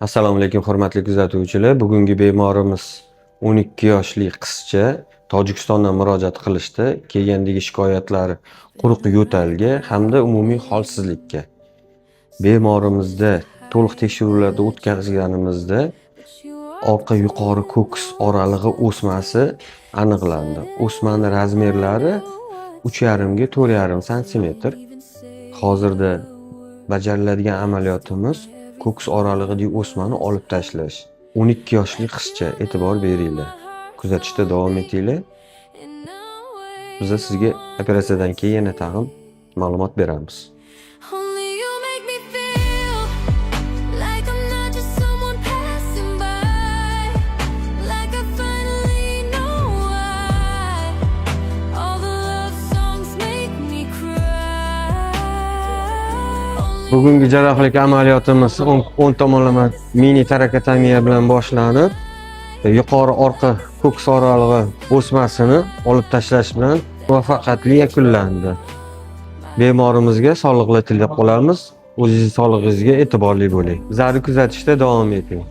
Assalomu alaykum hurmatli kuzatuvchilar. Bugungi bemorimiz 12 yoshli qizcha Tojikistondan murojaat qilishdi. Kelgandagi shikoyatlari quruq yo'talga hamda umumiy holsizlikka. Bemorimizda to'liq tekshiruvlarda o'tkazganimizda orqa yuqori ko'ks oralig'i o'smasi aniqlandi. O'smani razmerlari 3,5 ga 4,5 santimetr. Hozirda bajariladigan amaliyotimiz ko'ks oralig'idagi o'smani olib tashlash. 12 yoshli qizcha, e'tibor beringlar. Kuzatishda davom etinglar. Biz sizga operatsiyadan keyin yana tag'in ma'lumot beramiz. Only you make me feel like I'm not just someone passing by, like I finally know why all the love songs make me cry. Bugungi jarrohlik amaliyotimiz o'ng tomonlama mini torakotomiya bilan boshlanib, yuqori orqa ko'ks oralig'i o'smasini olib tashlash bilan muvaffaqiyatli yakunlandi. Bemorimizga sog'liqli tilab qolamiz. O'zingiz sog'lig'ingizga e'tiborli bo'ling. Bizlarni kuzatishda davom eting.